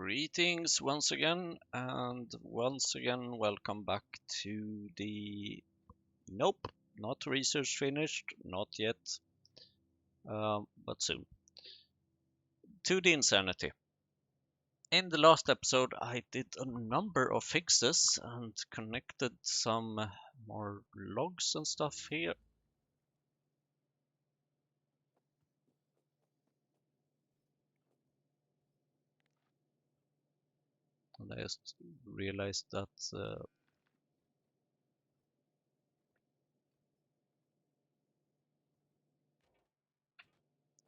Greetings once again, and once again, welcome back to the nope, not research finished, not yet, but soon. To the Insanity. In the last episode, I did a number of fixes and connected some more logs and stuff here. And I just realized that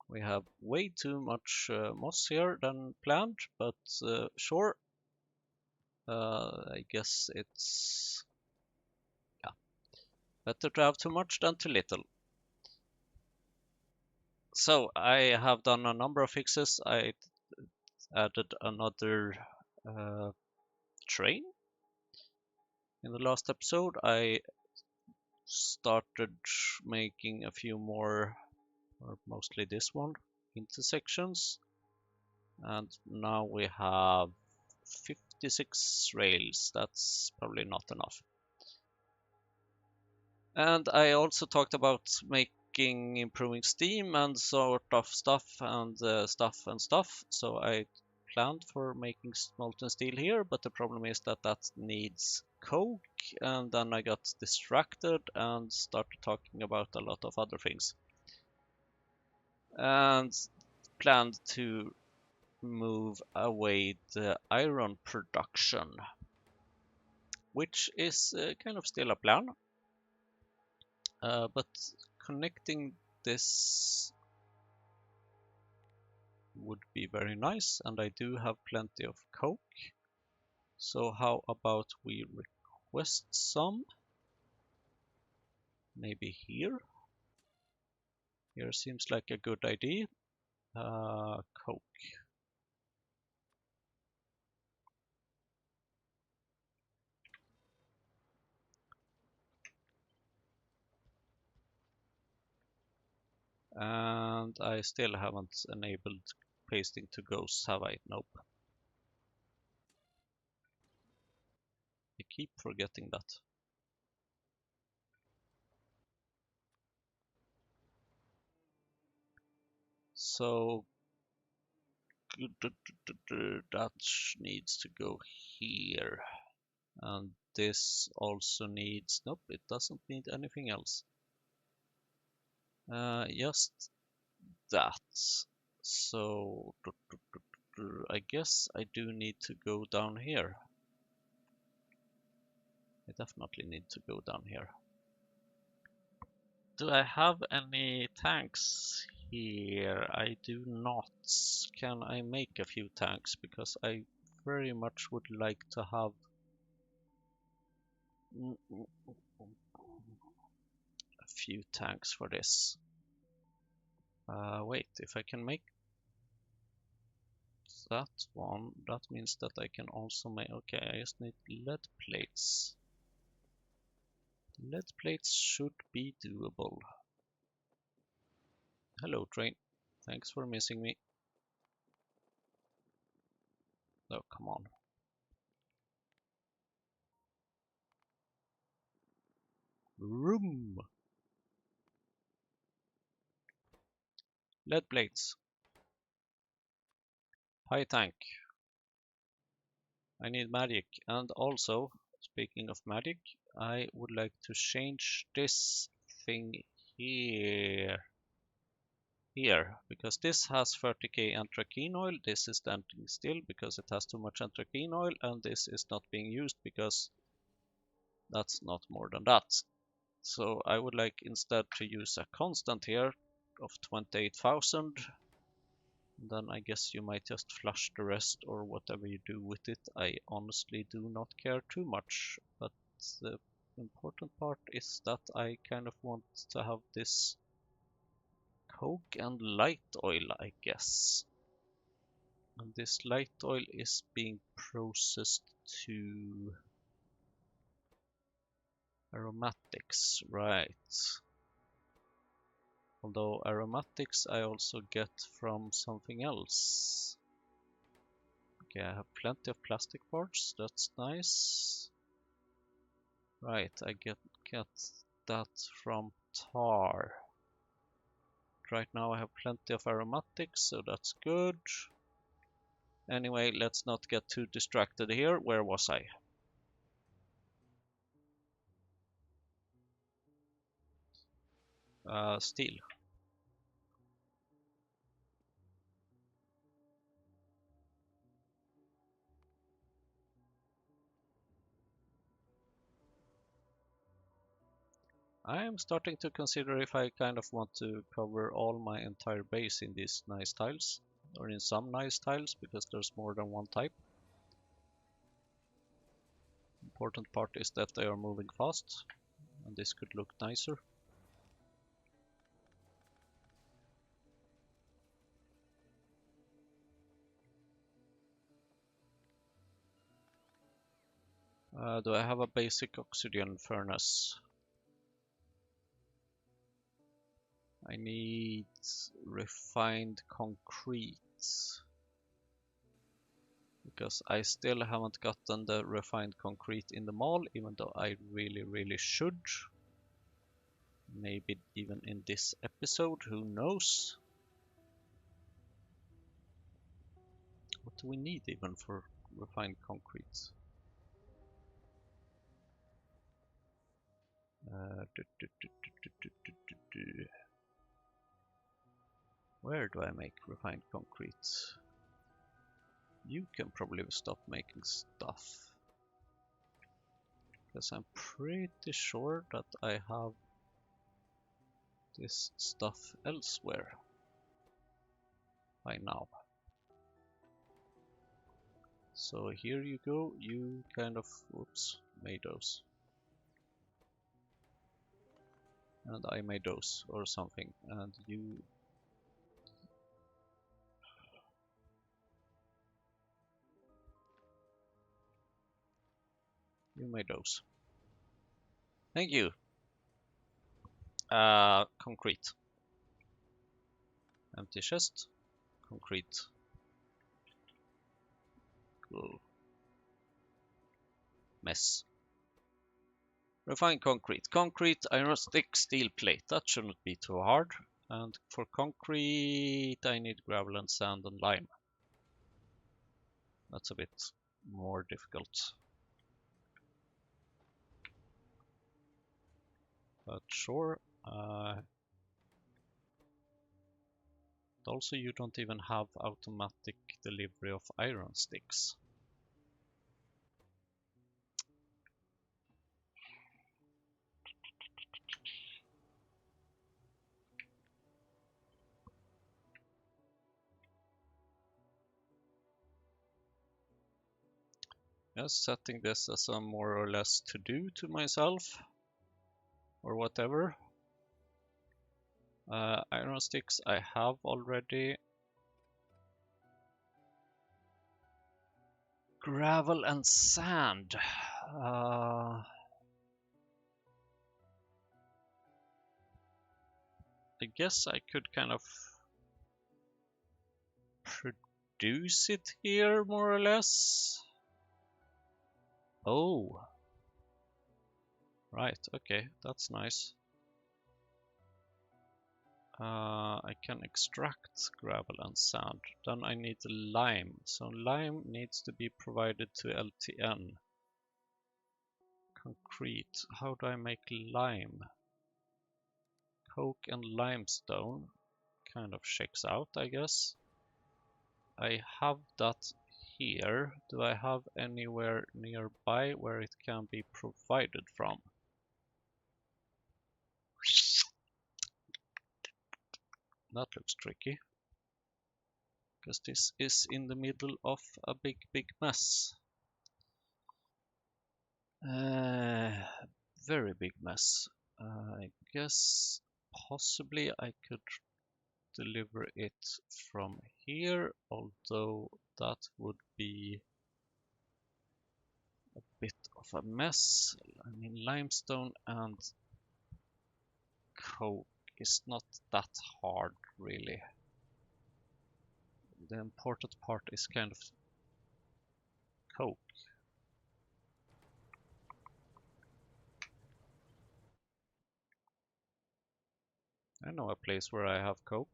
we have way too much moss here than planned, but sure. I guess it's better to have too much than too little. So I have done a number of fixes. I added another train in the last episode. I started making a few more, or mostly this one, intersections. And now we have 56 rails. That's probably not enough. And I also talked about improving Steam and sort of stuff and stuff. So I planned for making molten steel here, but the problem is that that needs coke, and then I got distracted and started talking about a lot of other things. And planned to move away the iron production, which is kind of still a plan. But connecting this would be very nice, and I do have plenty of coke. So how about we request some? Maybe here? Here seems like a good idea. Coke. And I still haven't enabled pasting to ghosts, have I? Nope. I keep forgetting that. So that needs to go here. And this also needs, nope, it doesn't need anything else. Just that. So I guess I do need to go down here. I definitely need to go down here. Do I have any tanks here? I do not. Can I make a few tanks? Because I very much would like to have a few tanks for this. Wait, if I can make that one, that means that I can also make, okay, I just need lead plates. Lead plates should be doable. Hello, train. Thanks for missing me. Oh, come on. Room. Lead plates. High tank. I need magic. And also, speaking of magic, I would like to change this thing here. Because this has 30k anthracene oil. This is standing still because it has too much anthracene oil, and this is not being used because that's not more than that. So I would like instead to use a constant here of 28,000. Then I guess you might just flush the rest or whatever you do with it. I honestly do not care too much, but the important part is that I kind of want to have this coke and light oil, I guess. And this light oil is being processed to aromatics, right? Although aromatics I also get from something else. Okay, I have plenty of plastic parts, that's nice. Right, I get that from tar. Right now I have plenty of aromatics, so that's good. Anyway, let's not get too distracted here. Where was I? Steel. I am starting to consider if I kind of want to cover all my entire base in these nice tiles, or in some nice tiles, because there's more than one type. Important part is that they are moving fast, and this could look nicer. Do I have a basic oxygen furnace? I need refined concrete, because I still haven't gotten the refined concrete in the mall, even though I really should. Maybe even in this episode, who knows? What do we need even for refined concrete? Where do I make refined concrete? You can probably stop making stuff, because I'm pretty sure that I have this stuff elsewhere by now. So here you go, you kind of, whoops, made those. And I made those or something, and you made those. Thank you. Concrete. Empty chest. Concrete. Cool. Mess. Refined concrete. Concrete, iron stick, steel plate. That shouldn't be too hard. And for concrete, I need gravel and sand and lime. That's a bit more difficult. But sure. Also, you don't even have automatic delivery of iron sticks. Just setting this as a more or less to do to myself, or whatever. Iron sticks I have already. Gravel and sand. I guess I could kind of produce it here, more or less. Oh. Right, okay, that's nice. I can extract gravel and sand. Then I need lime. So lime needs to be provided to LTN. Concrete. How do I make lime? Coke and limestone. Kind of checks out, I guess. I have that here. Do I have anywhere nearby where it can be provided from? That looks tricky, because this is in the middle of a big mess. Very big mess. I guess possibly I could deliver it from here, although that would be a bit of a mess. I mean, limestone and coke is not that hard, really. The important part is kind of coke? I know a place where I have coke.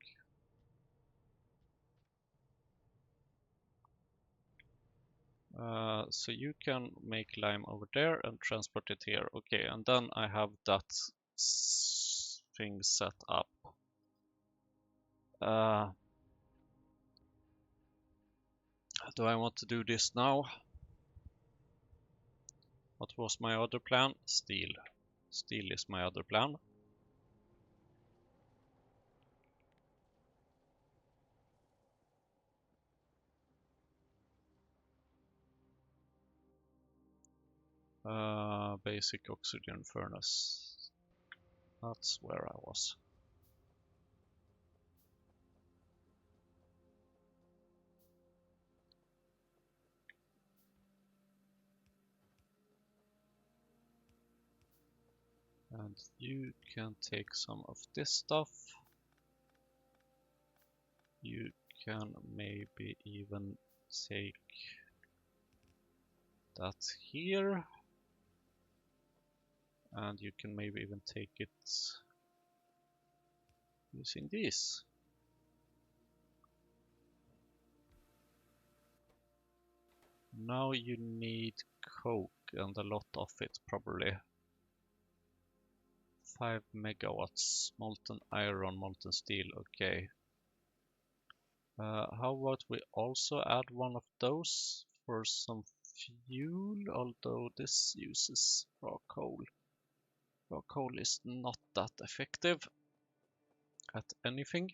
So you can make lime over there and transport it here. Okay, and then I have that thing set up. Do I want to do this now? What was my other plan? Steel. Steel is my other plan. Basic oxygen furnace. That's where I was. And you can take some of this stuff. You can maybe even take that here. And you can maybe even take it using these. Now you need coke and a lot of it, probably. 5 megawatts, molten iron, molten steel, okay. How about we also add one of those for some fuel, although this uses raw coal. Raw coal is not that effective at anything.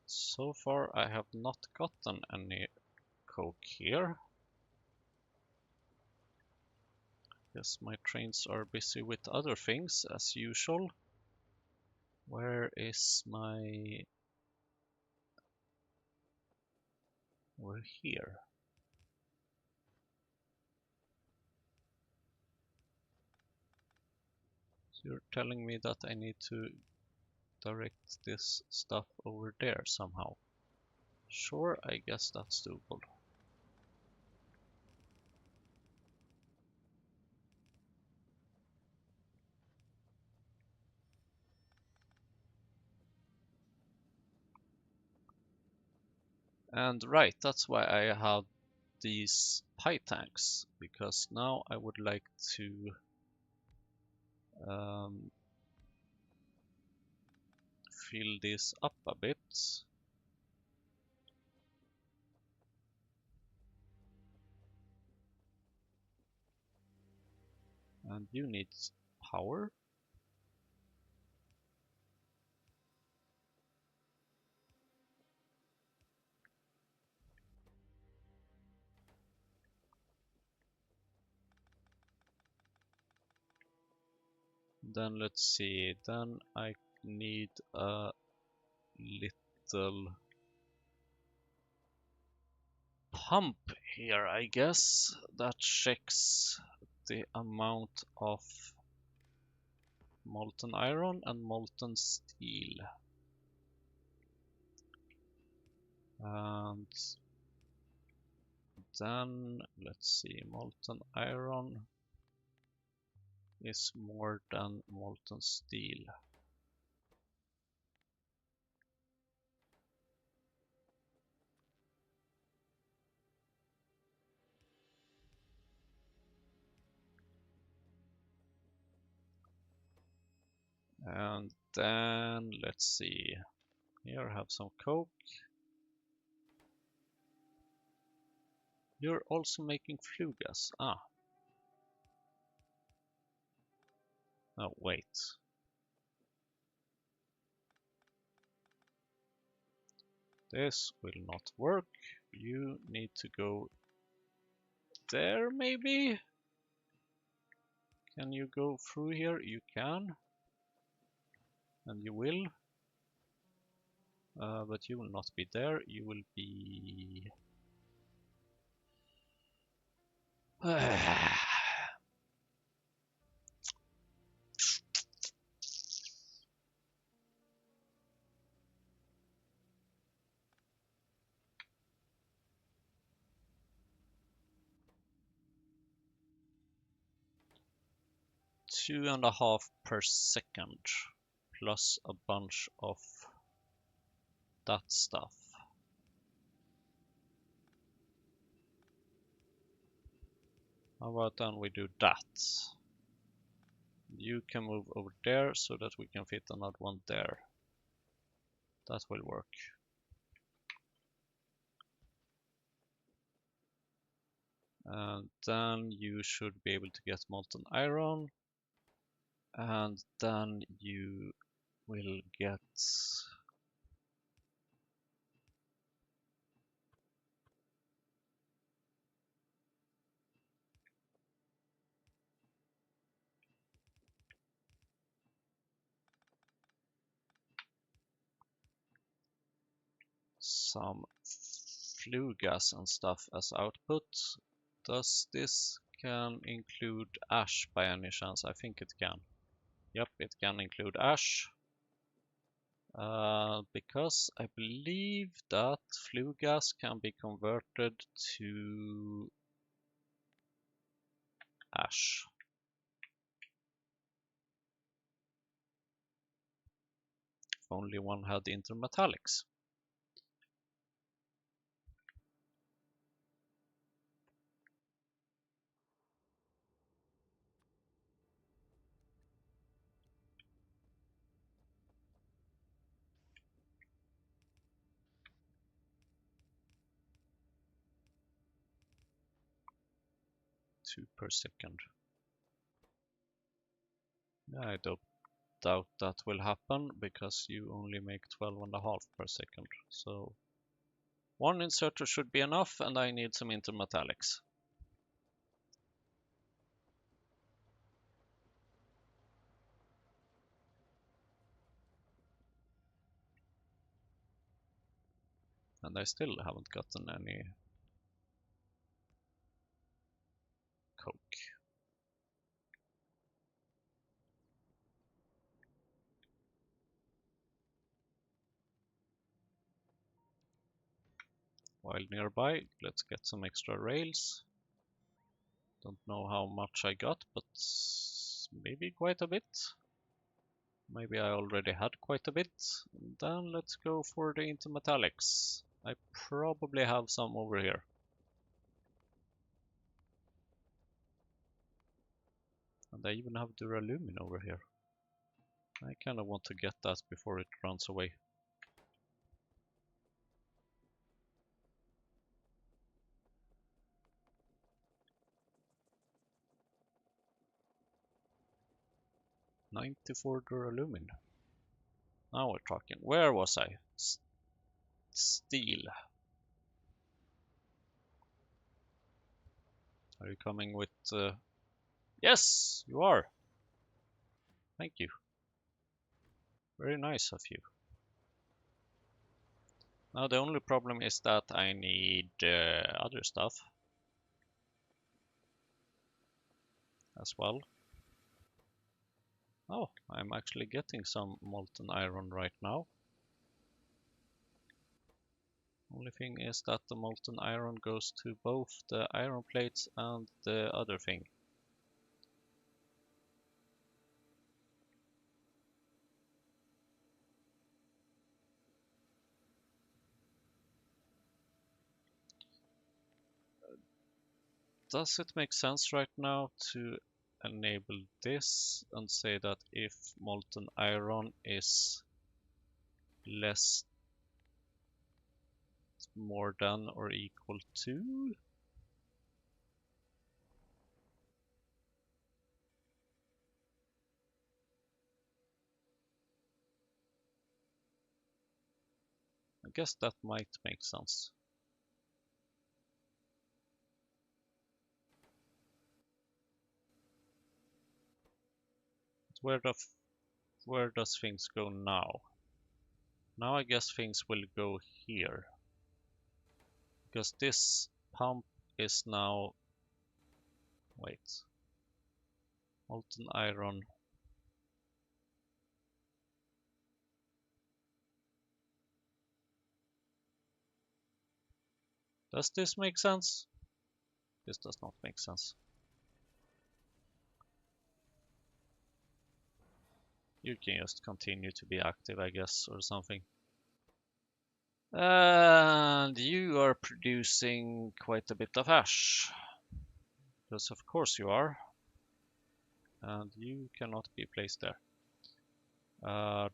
So far I have not gotten any coke here. Yes, my trains are busy with other things as usual. Where is my... We're here. So you're telling me that I need to direct this stuff over there somehow. Sure, I guess that's doable. And right, that's why I have these pie tanks, because now I would like to fill this up a bit. And you need power. Then let's see, then I need a little pump here, I guess, that checks the amount of molten iron and molten steel. And then let's see, molten iron is more than molten steel. And then let's see, here I have some coke. You're also making flue gas. Ah. Oh, wait. This will not work. You need to go there, maybe? Can you go through here? You can. And you will. But you will not be there. You will be... 2.5 per second plus a bunch of that stuff. How about then we do that? You can move over there so that we can fit another one there. That will work. And then you should be able to get molten iron. And then you will get some flue gas and stuff as output. Does this can include ash by any chance? I think it can. Yep, it can include ash. Because I believe that flue gas can be converted to ash. If only one had intermetallics. Two per second. Yeah, I don't doubt that will happen because you only make 12.5 per second. So one inserter should be enough, and I need some intermetallics. And I still haven't gotten any coke. While nearby, let's get some extra rails. Don't know how much I got, but maybe quite a bit. Maybe I already had quite a bit. And then let's go for the intermetallics. I probably have some over here. And I even have duralumin over here. I kind of want to get that before it runs away. $94 duralumin. Now we're talking. Where was I? Steel. Are you coming with... Yes, you are. Thank you. Very nice of you. Now the only problem is that I need other stuff as well. Oh, I'm actually getting some molten iron right now. Only thing is that the molten iron goes to both the iron plates and the other thing. Does it make sense right now to enable this and say that if molten iron is less, more than or equal to? I guess that might make sense. But where does things go now? Now I guess things will go here. Because this pump is now... Wait. Molten iron. Does this make sense? This does not make sense. You can just continue to be active, I guess, or something. And you are producing quite a bit of ash. Because of course you are. And you cannot be placed there. Oh,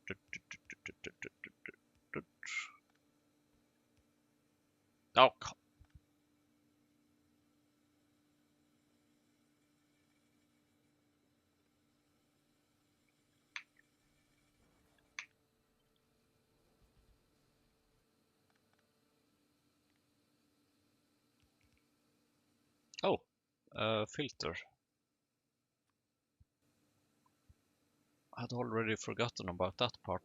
filter. I'd already forgotten about that part.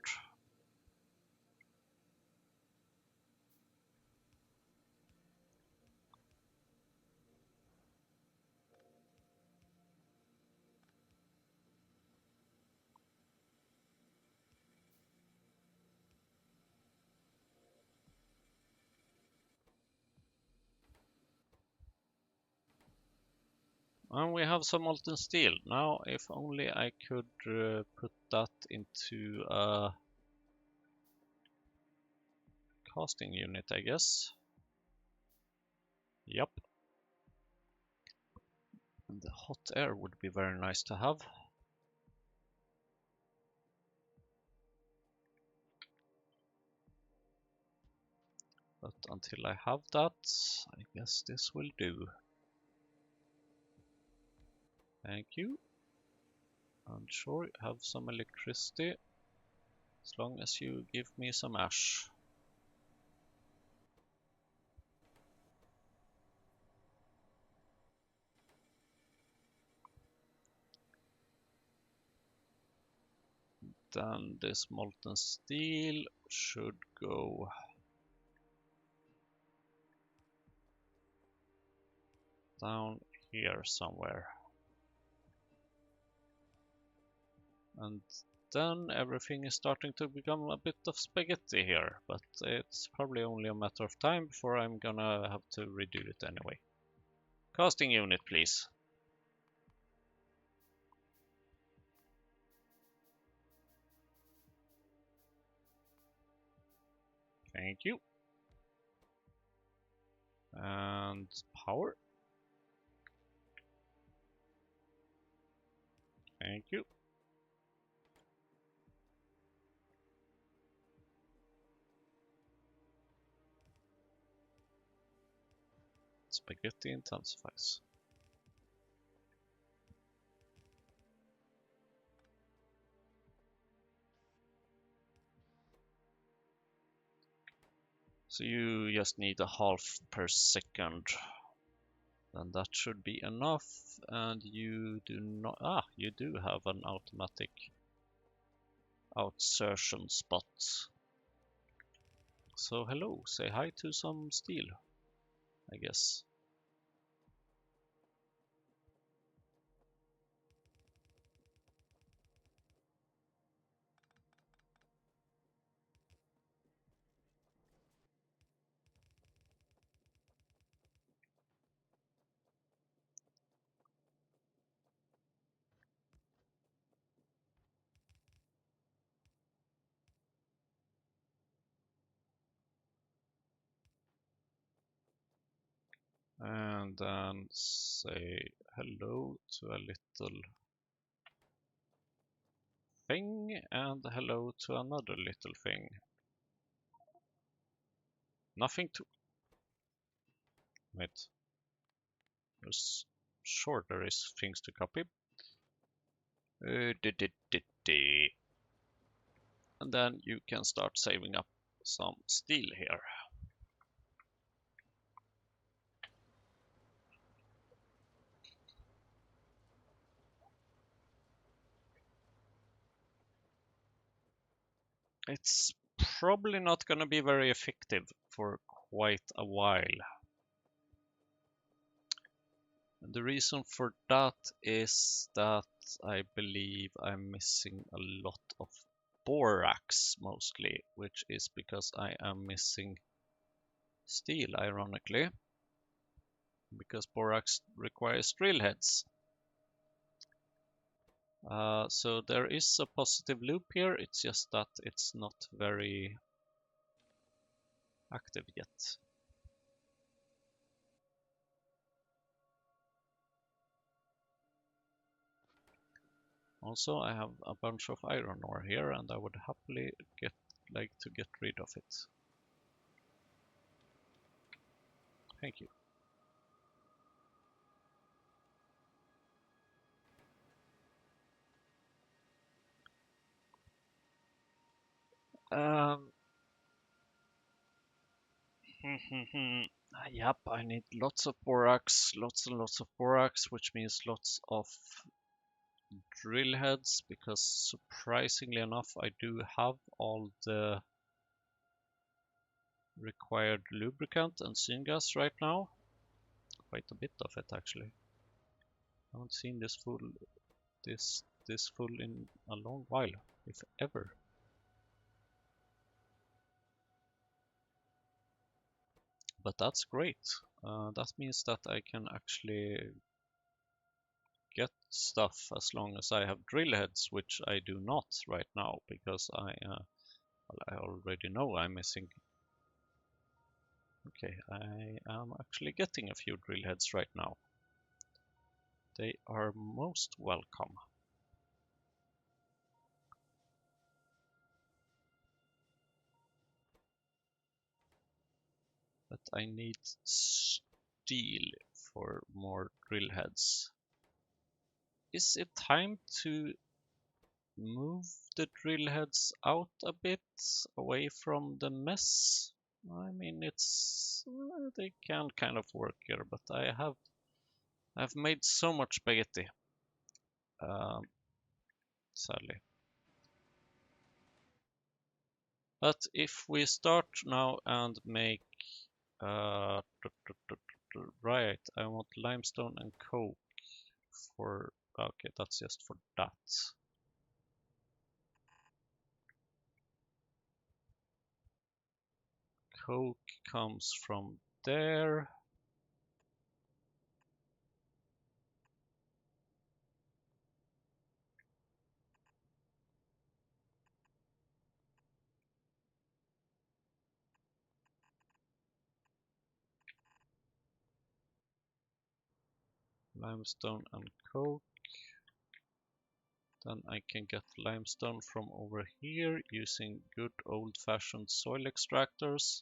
And we have some molten steel. Now, if only I could put that into a casting unit, I guess. Yep. And the hot air would be very nice to have. But until I have that, I guess this will do. Thank you. And sure, have some electricity, as long as you give me some ash. Then this molten steel should go down here somewhere. And then everything is starting to become a bit of spaghetti here, but it's probably only a matter of time before I'm gonna have to redo it anyway. Casting unit, please. Thank you. And power. Thank you. Spaghetti intensifies. So you just need a half per second. Then that should be enough. And you do not, you do have an automatic outsertion spot. So hello, say hi to some steel, I guess. And then say hello to a little thing and hello to another little thing. Nothing to... Wait. There's... Sure, there is things to copy. And then you can start saving up some steel here. It's probably not going to be very effective for quite a while. And the reason for that is that I believe I'm missing a lot of borax mostly, which is because I am missing steel, ironically, because borax requires drill heads. So there is a positive loop here, it's just that it's not very active yet. Also, I have a bunch of iron ore here, and I would happily like to get rid of it. Thank you. Um, Yep, I need lots of borax, lots and lots of borax, which means lots of drill heads, because surprisingly enough, I do have all the required lubricant and syngas right now. Quite a bit of it, actually. I haven't seen this full in a long while, if ever. But that's great. That means that I can actually get stuff as long as I have drill heads, which I do not right now, because well, I already know I'm missing. Okay, I am actually getting a few drill heads right now. They are most welcome. But I need steel for more drill heads. Is it time to move the drill heads out a bit away from the mess? I mean, they can kind of work here, but I've made so much spaghetti, um, sadly. But if we start now and make right, I want limestone and coke for, okay, that's just for that. Coke comes from there. Limestone and coke. Then I can get limestone from over here using good old-fashioned soil extractors.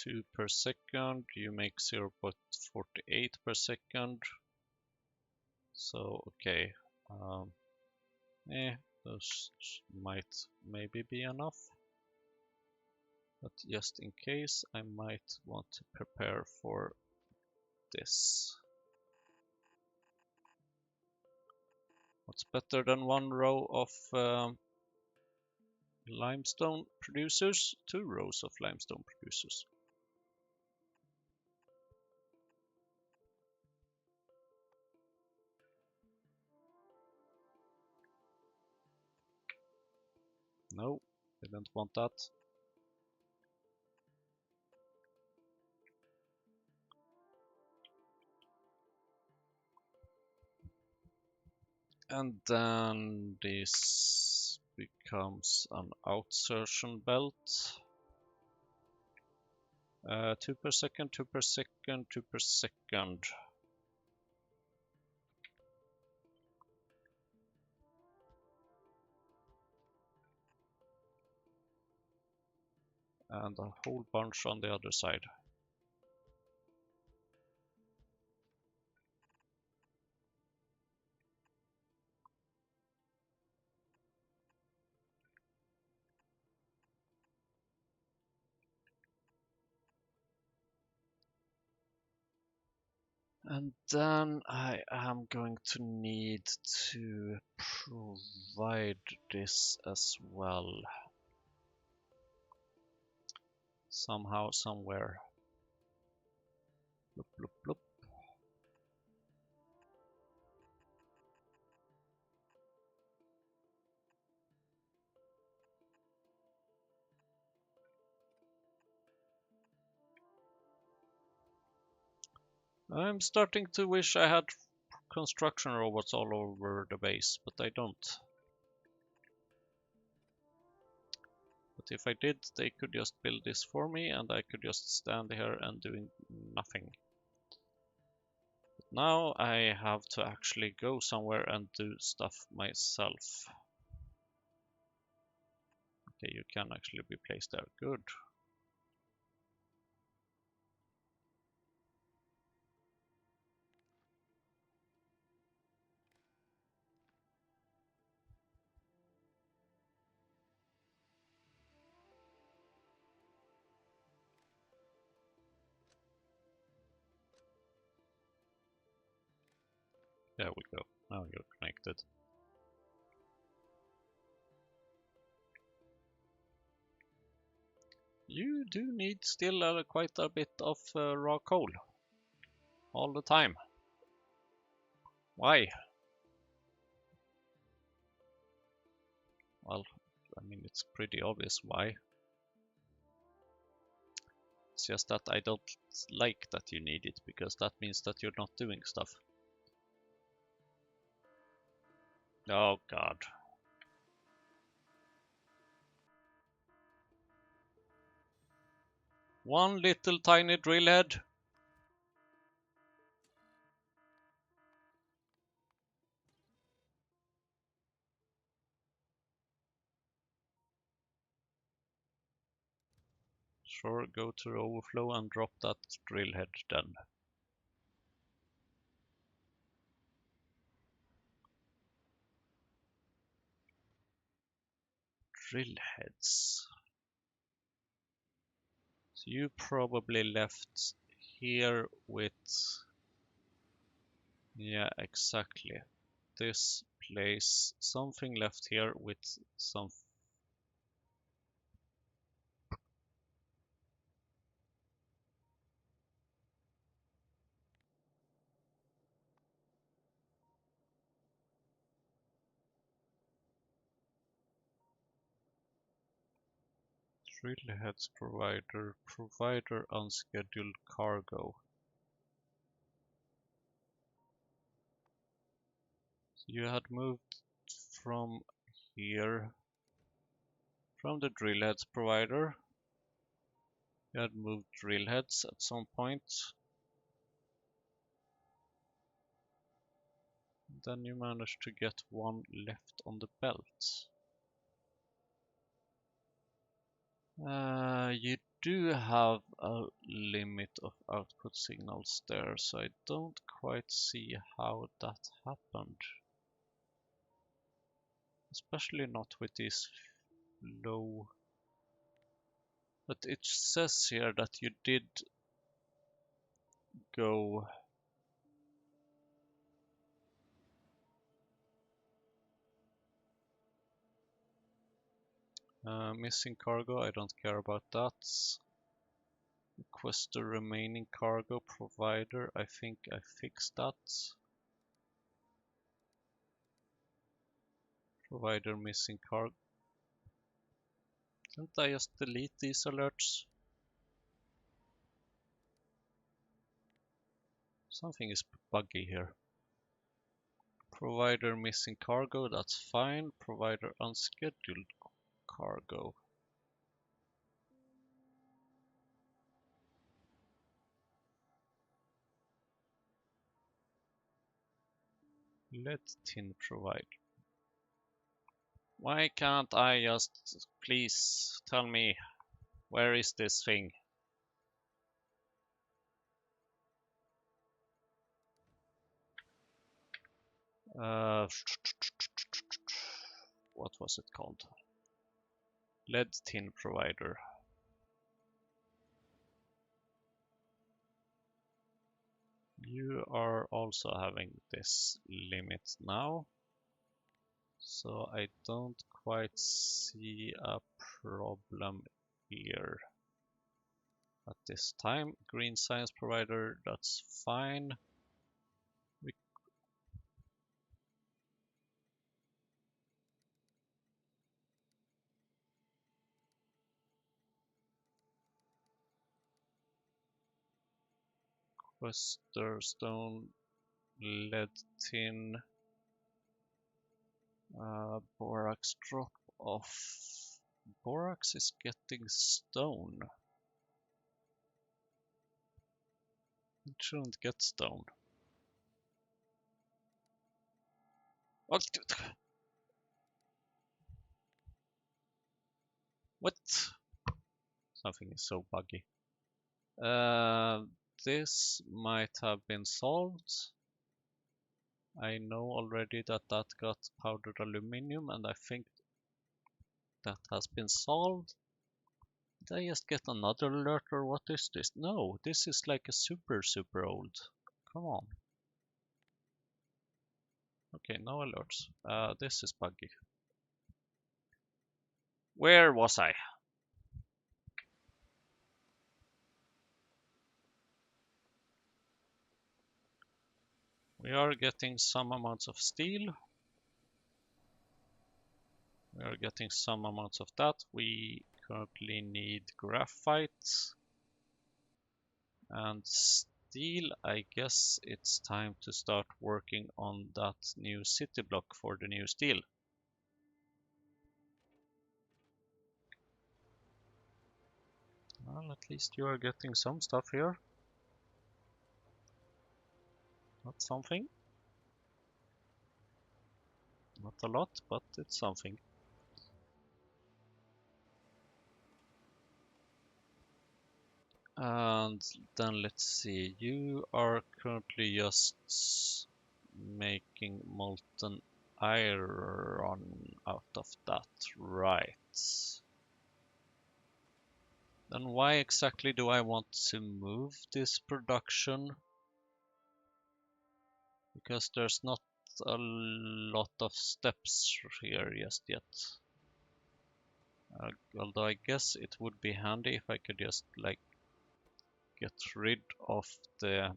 Two per second, you make 0.48 per second. So, okay. Those might maybe be enough. But just in case, I might want to prepare for this. What's better than one row of limestone producers? Two rows of limestone producers. No, didn't want that. And then this becomes an outsertion belt. 2 per second, 2 per second, 2 per second. And a whole bunch on the other side. And then I am going to need to provide this as well. Somehow, somewhere. Bloop, bloop, bloop. I'm starting to wish I had construction robots all over the base, but I don't. But if I did, they could just build this for me and I could just stand here and doing nothing. But now I have to actually go somewhere and do stuff myself. Okay, you can actually be placed there. Good. There we go. Now you're connected. You do need still quite a bit of raw coal. All the time. Why? Well, I mean, it's pretty obvious why. It's just that I don't like that you need it, because that means that you're not doing stuff. Oh god. One little tiny drill head. Sure, go to the overflow and drop that drill head then. Drill heads. So you probably left here with... Yeah, exactly. This place. Something left here with some... Drill heads provider unscheduled cargo. So you had moved from here, from the drill heads provider. You had moved drill heads at some point. Then you managed to get one left on the belt. You do have a limit of output signals there, so I don't quite see how that happened. Especially not with these low... But it says here that you did go... missing cargo, I don't care about that. Request the remaining cargo provider, I think I fixed that. Provider missing cargo. Can't I just delete these alerts? Something is buggy here. Provider missing cargo, that's fine. Provider unscheduled cargo. Lead tin provider. Why can't I just please tell me where is this thing? What was it called? Lead tin provider. You are also having this limit now, so I don't quite see a problem here at this time. Green science provider, that's fine. Wester stone, lead, tin, borax drop off. Borax is getting stone. It shouldn't get stone. What? What? Something is so buggy. This might have been solved. I know already that that got powdered aluminium, and I think that has been solved. Did I just get another alert, or what is this? No, this is like a super old. Come on. Okay, no alerts. This is buggy. Where was I? We are getting some amounts of steel. We are getting some amounts of that. We currently need graphite and steel. I guess it's time to start working on that new city block for the new steel. Well, at least you are getting some stuff here. Not something. Not a lot, but it's something. And then let's see, you are currently just making molten iron out of that, right? Then why exactly do I want to move this production? Because there's not a lot of steps here just yet. Although I guess it would be handy if I could just like get rid of the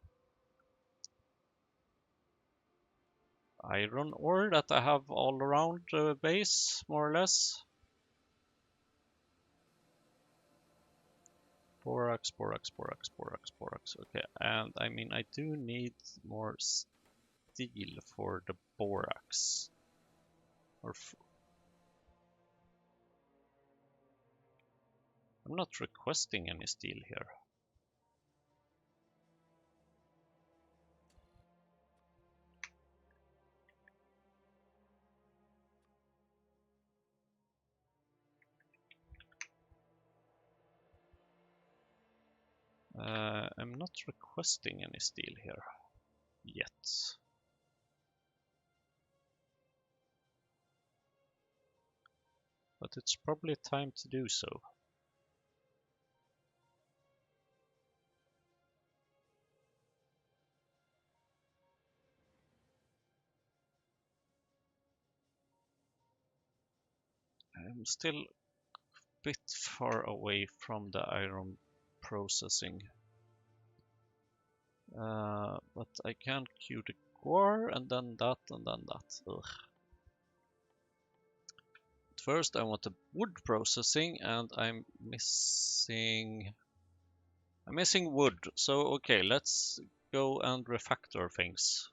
iron ore that I have all around the base, more or less. Borax, borax, borax, borax, borax. Okay, and I mean, I do need more steel for the borax. Or I'm not requesting any steel here. I'm not requesting any steel here yet. But it's probably time to do so. I'm still a bit far away from the iron processing. But I can queue the core and then that and then that. Ugh. First I want the wood processing and I'm missing wood. So okay, let's go and refactor things.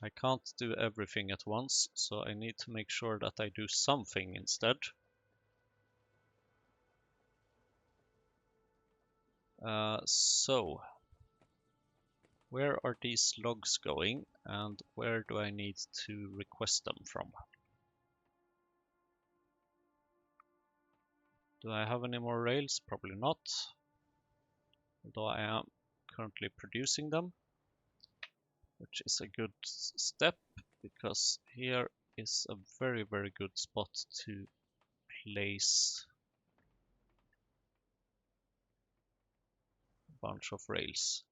I can't do everything at once, so I need to make sure that I do something instead. So where are these logs going and where do I need to request them from? Do I have any more rails? Probably not. Although I am currently producing them, which is a good step because here is a very good spot to place a bunch of rails.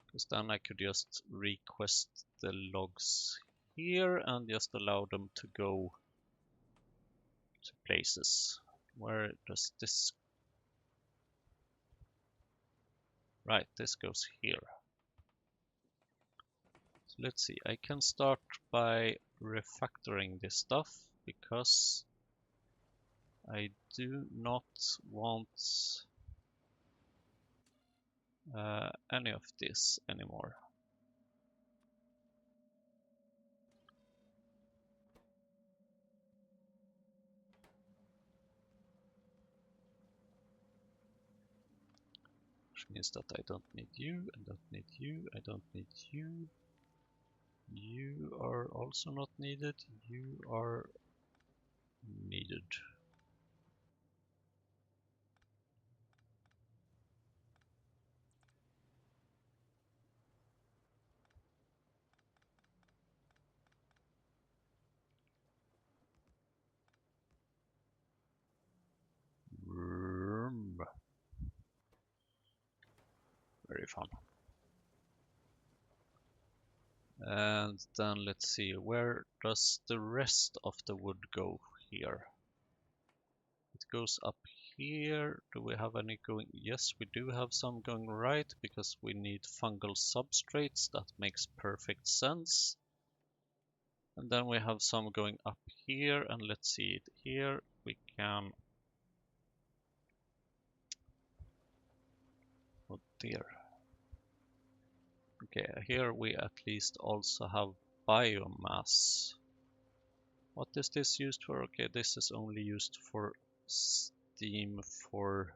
Because then I could just request the logs here and just allow them to go to places. Where does this? Right, this goes here. So let's see, I can start by refactoring this stuff because I do not want any of this anymore. Which means that I don't need you, I don't need you, I don't need you. You are also not needed, you are needed. Very fun. And then let's see, where does the rest of the wood go here? It goes up here. Do we have any going? Yes, we do have some going right because we need fungal substrates. That makes perfect sense. And then we have some going up here, and let's see it here. We can. Oh dear. Okay, here we at least also have biomass. What is this used for? Okay, this is only used for steam for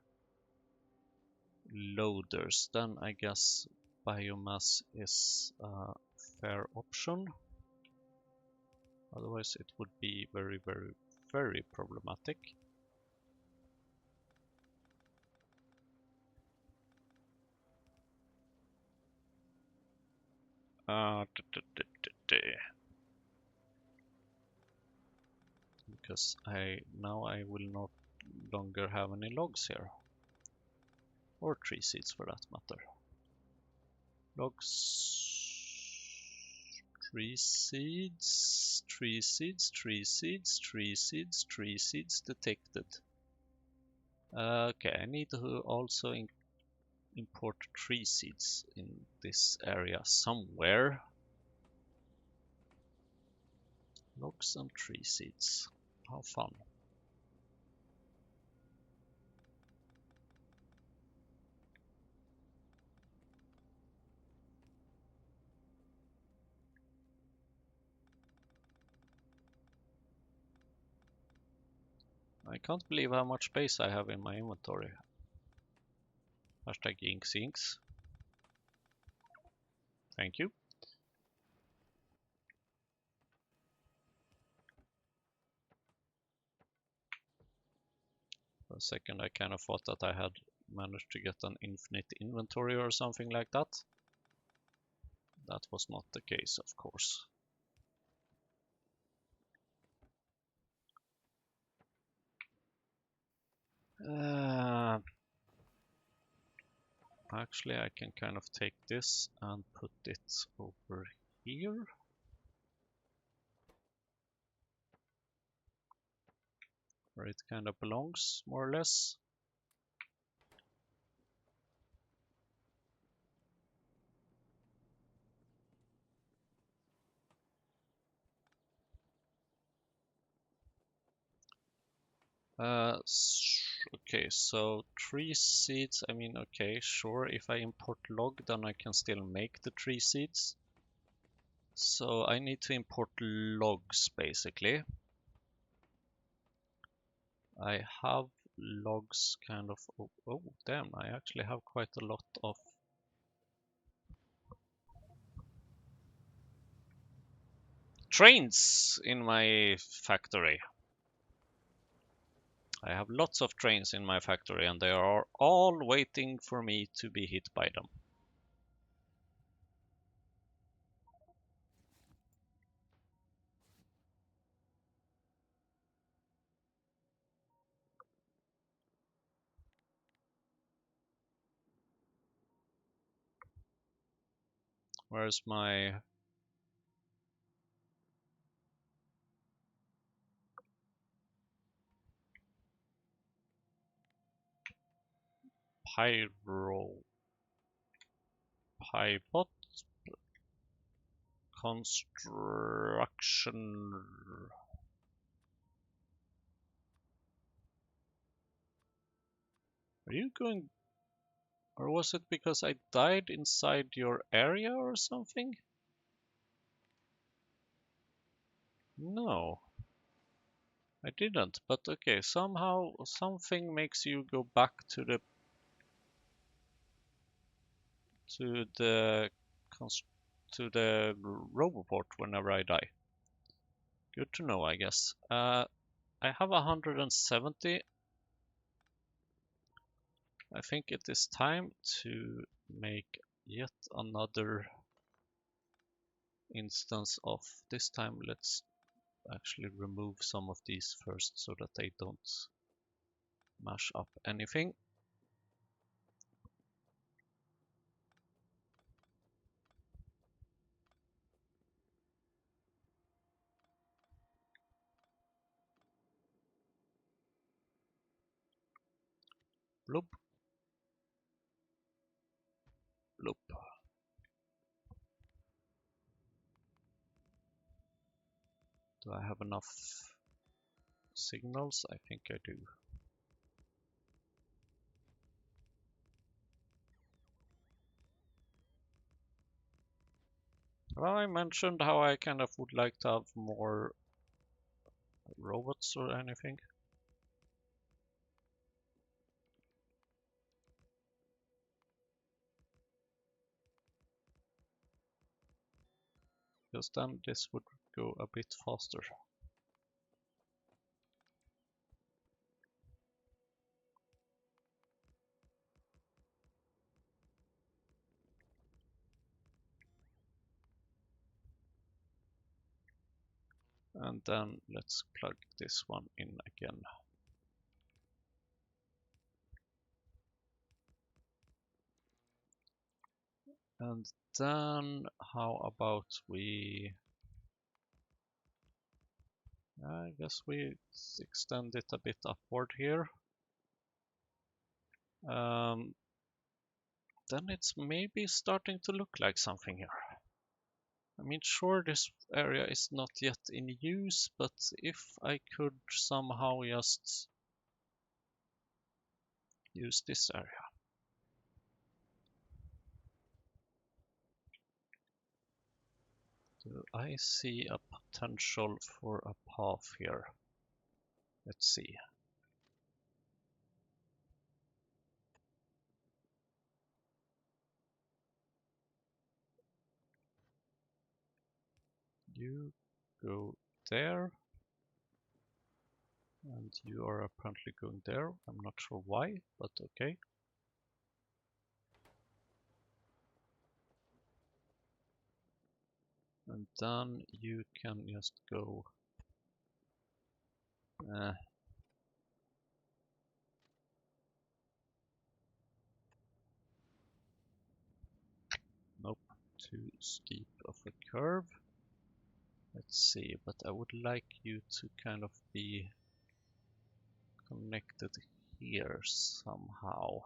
loaders. Then I guess biomass is a fair option. Otherwise it would be very, very, very problematic. Because now I will no longer have any logs here. Or tree seeds for that matter. Logs, tree seeds, tree seeds, tree seeds, tree seeds, tree seeds detected. Okay, I need to also import tree seeds in this area somewhere. Logs and tree seeds. How fun. I can't believe how much space I have in my inventory. Hashtag inks. Thank you. For a second I kind of thought that I had managed to get an infinite inventory or something like that. That was not the case, of course. Actually, I can kind of take this and put it over here. Where it kind of belongs, more or less. Okay, so tree seeds, I mean, okay, sure, if I import log, then I can still make the tree seeds. So I need to import logs, basically. I have logs kind of, oh damn, I actually have quite a lot of trains in my factory. I have lots of trains in my factory and they are all waiting for me to be hit by them. Where's my PyBot construction? Are you going... Or was it because I died inside your area or something? No, I didn't. But okay, somehow something makes you go back to the to the to the Roboport whenever I die. Good to know, I guess. I have 170. I think it is time to make yet another instance of... This time let's actually remove some of these first so that they don't mash up anything. Bloop, bloop. Do I have enough signals? I think I do. Well, I mentioned how I kind of would like to have more robots or anything. Because then this would go a bit faster. And then let's plug this one in again. And then how about we... I guess we extend it a bit upward here. Then it's maybe starting to look like something here. I mean, sure, this area is not yet in use, but if I could somehow just use this area. Do I see a potential for a path here? Let's see. You go there, and you are apparently going there. I'm not sure why, but okay. And then you can just go... Nope, too steep of a curve. Let's see, but I would like you to kind of be connected here somehow.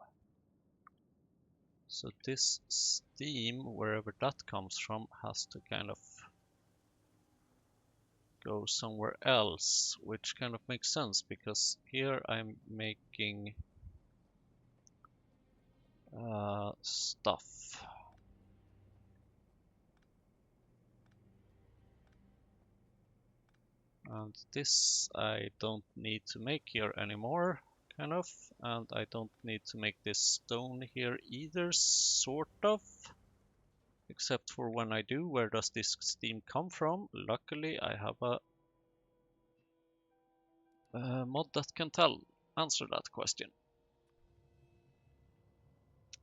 So this steam, wherever that comes from, has to kind of go somewhere else, which kind of makes sense because here I'm making stuff. And this I don't need to make here anymore, kind of. And I don't need to make this stone here either, sort of. Except for when I do, where does this steam come from? Luckily, I have a mod that can answer that question.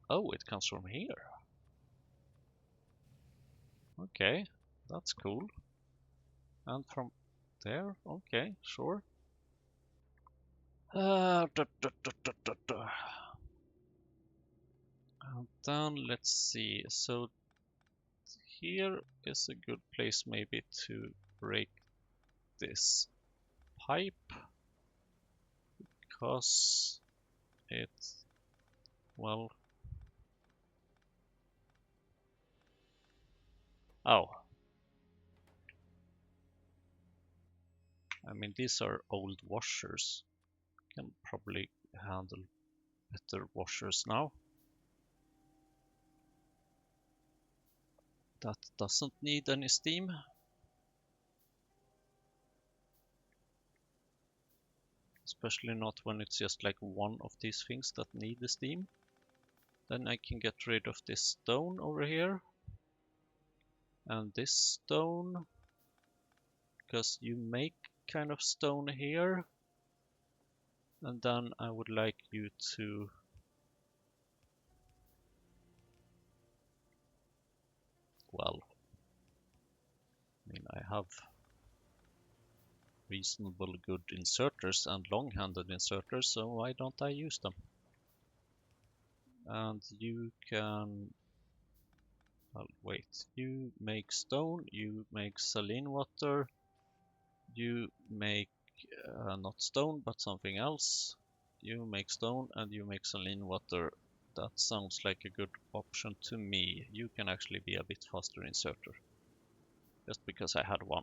Oh, it comes from here. Okay, that's cool. And from there? Okay, sure. And then let's see. So here is a good place maybe to break this pipe because it, well, oh, I mean, these are old washers. Can probably handle better washers now. That doesn't need any steam. Especially not when it's just like one of these things that need the steam. Then I can get rid of this stone over here. And this stone. Because you make kind of stone here. And then I would like you to... Well, I mean, I have reasonable good inserters and long-handed inserters, so why don't I use them? And you can... Well, wait. You make stone, you make saline water, you make not stone but something else. You make stone and you make saline water. That sounds like a good option to me. You can actually be a bit faster inserter. Just because I had one.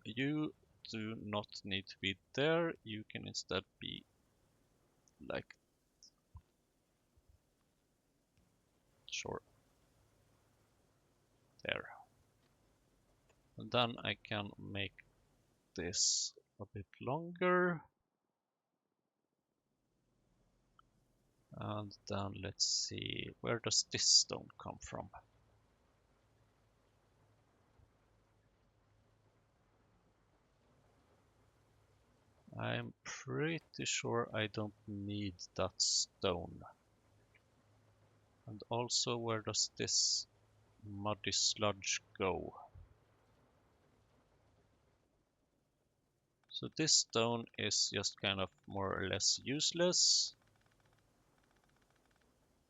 You do not need to be there. You can instead be like... Sure. There. And then I can make this a bit longer. And then let's see, where does this stone come from? I'm pretty sure I don't need that stone. And also, where does this muddy sludge go? So this stone is just kind of more or less useless.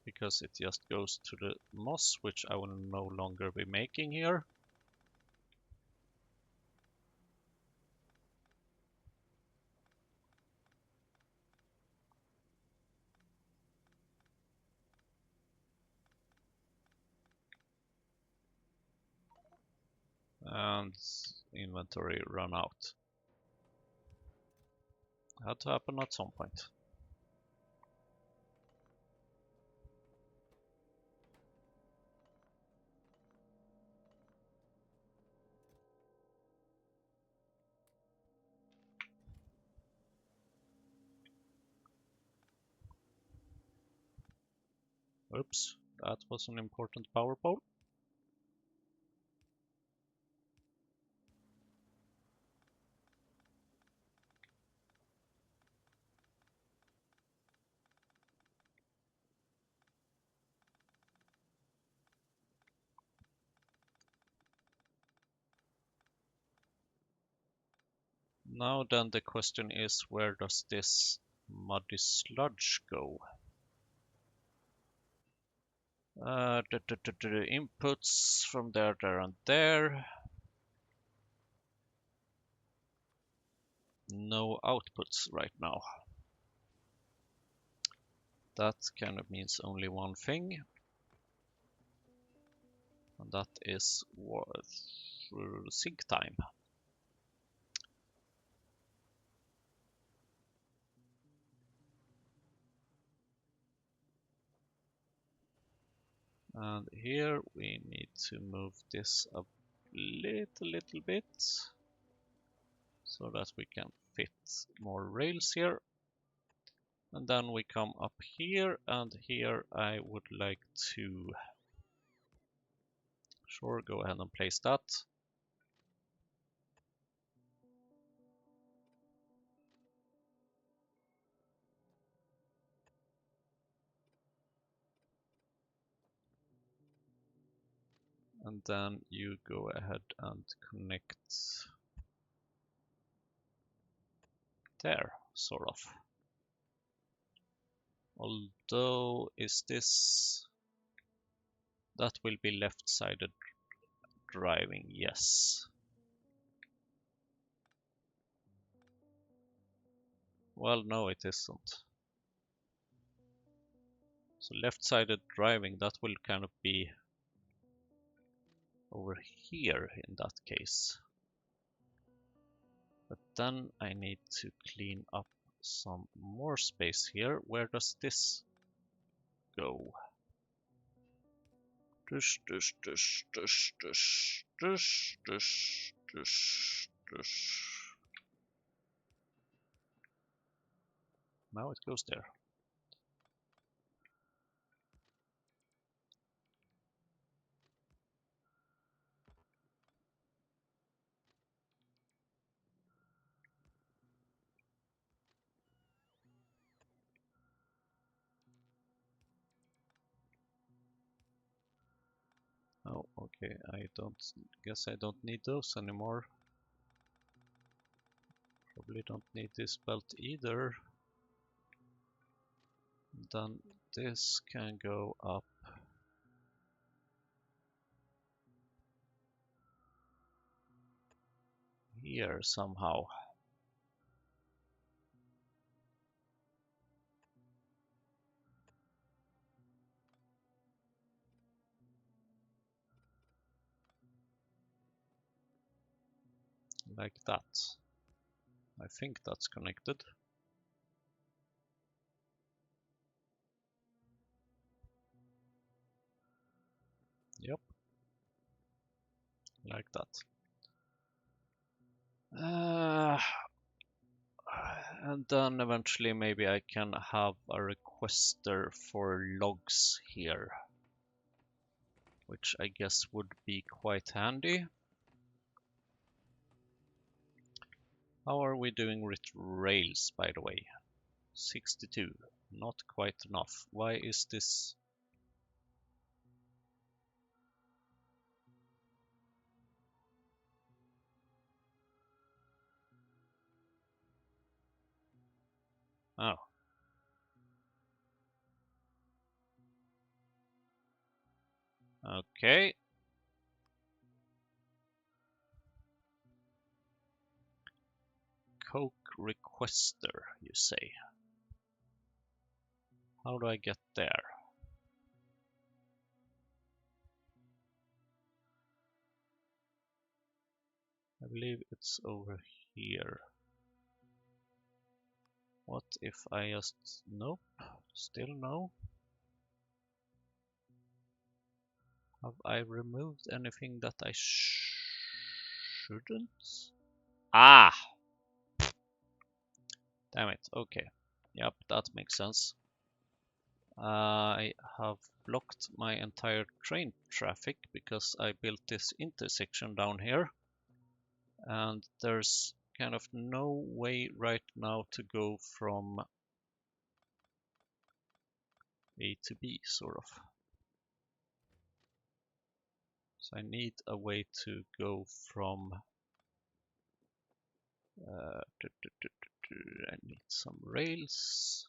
Because it just goes to the moss, which I will no longer be making here. And inventory run out. Had to happen at some point. Oops, that was an important power pole. Now then the question is, where does this muddy sludge go? The inputs from there, there and there. No outputs right now. That kind of means only one thing. And that is sync time. And here we need to move this a little bit so that we can fit more rails here. And then we come up here, and here I would like to go ahead and place that. And then you go ahead and connect there, sort of. Although, is this... That will be left-sided driving, yes. Well, no, it isn't. So left-sided driving, that will kind of be over here in that case. But then I need to clean up some more space here. Where does this go? Dush, dush, dush, dush, dush, dush, dush, dush, dush. Now it goes there. Oh, okay, I guess I don't need those anymore. Probably don't need this belt either. Then this can go up here somehow. Like that. I think that's connected. Yep. Like that. And then eventually maybe I can have a requester for logs here, which I guess would be quite handy. How are we doing with rails, by the way? 62, not quite enough. Why is this? Oh. Okay. Coke requester, you say? How do I get there? I believe it's over here. What if I just... Nope, still no. Have I removed anything that I shouldn't? Ah! Damn it, okay. Yep, that makes sense. I have blocked my entire train traffic because I built this intersection down here. And there's kind of no way right now to go from A to B, sort of. So I need a way to go from... I need some rails.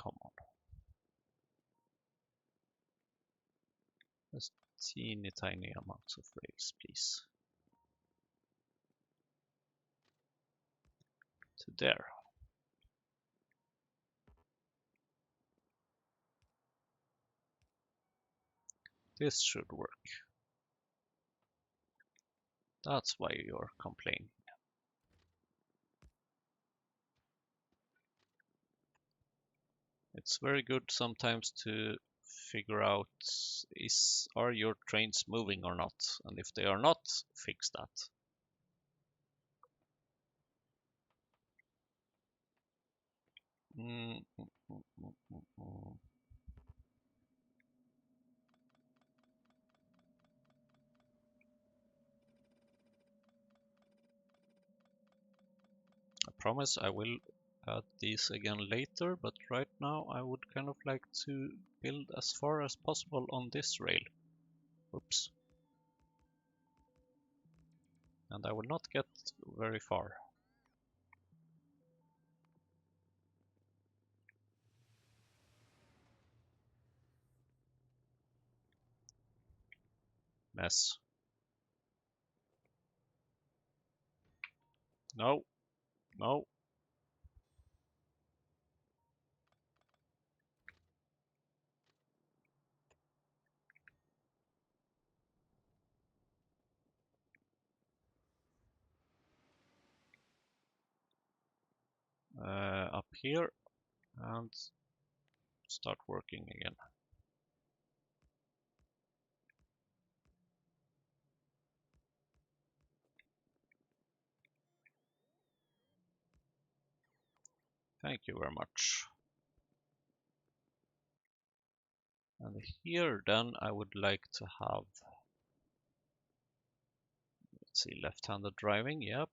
Come on. Just teeny tiny amounts of rails, please. To there. This should work. That's why you're complaining. It's very good sometimes to figure out are your trains moving or not, and if they are not, fix that. I promise I will add these again later, but right now I would kind of like to build as far as possible on this rail. Oops. And I will not get very far. Mess. No. No. up here and start working again. Thank you very much. And here then I would like to have, let's see, left-handed driving, yep.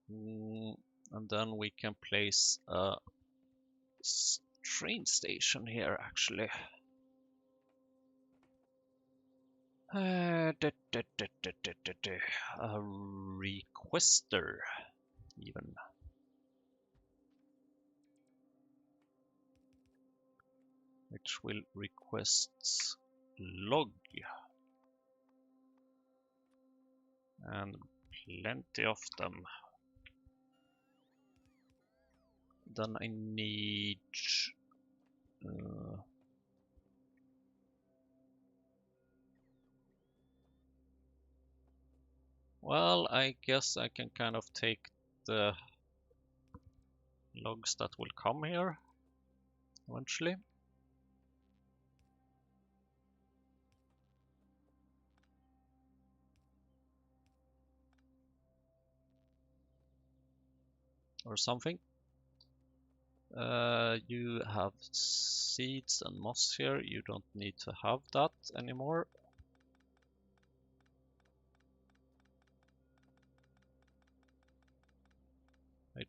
And then we can place a train station here actually. A requester even. Which will request log. And plenty of them. Then I need well, I guess I can kind of take the logs that will come here eventually. Or something. You have seeds and moss here. You don't need to have that anymore.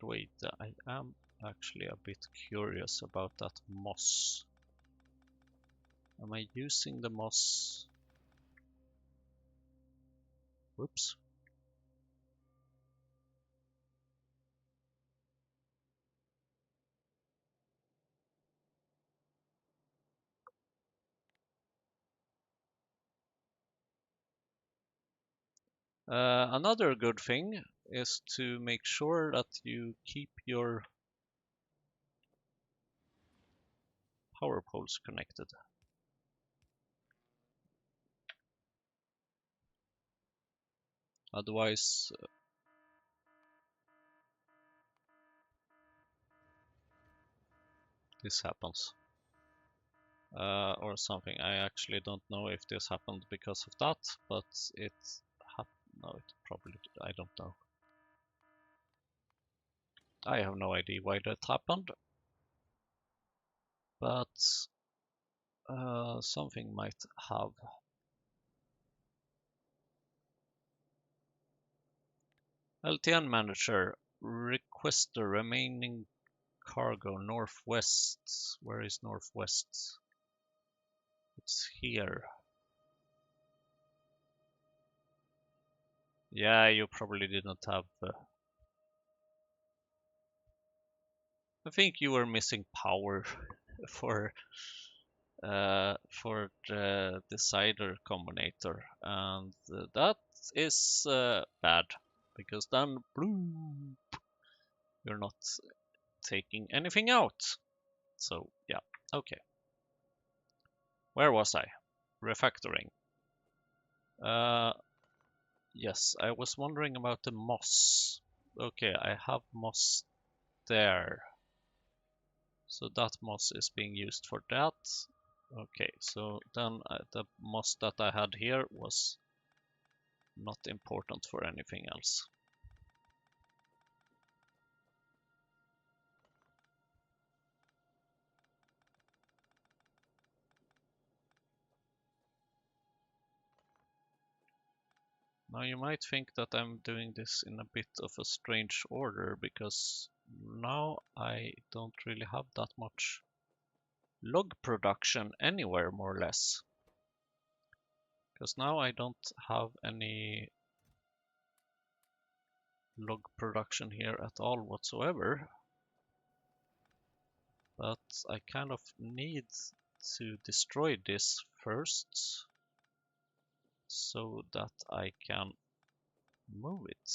Wait, I am actually a bit curious about that moss. Am I using the moss? Whoops. Another good thing is to make sure that you keep your power poles connected. Otherwise, this happens. Or something. I actually don't know if this happened because of that, but it happened. No, it probably, I don't know. I have no idea why that happened, but something might have. LTN manager, request the remaining cargo northwest. Where is northwest? It's here. Yeah, you probably didn't have. I think you were missing power for the decider combinator, and that is bad because then bloom, you're not taking anything out. So yeah, okay. Where was I? Refactoring. Yes, I was wondering about the moss. Okay, I have moss there. So that moss is being used for that. Okay, so then the moss that I had here was not important for anything else. Now you might think that I'm doing this in a bit of a strange order because now I don't really have that much log production anywhere, more or less. Because now I don't have any log production here at all whatsoever. But I kind of need to destroy this first so that I can move it.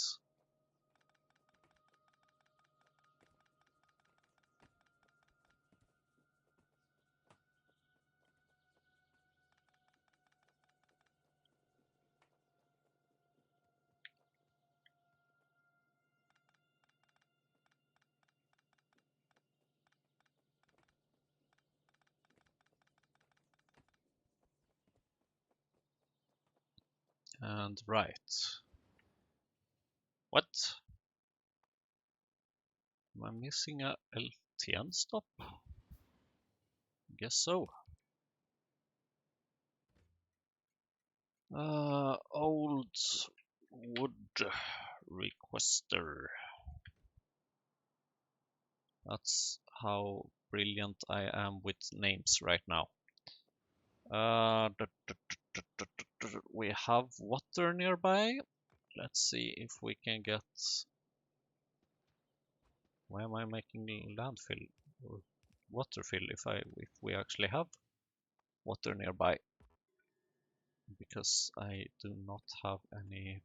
And right. What? Am I missing a LTN stop? Guess so. Old wood requester. That's how brilliant I am with names right now. We have water nearby. Let's see if we can get. Why am I making landfill or water fill if we actually have water nearby? Because I do not have any.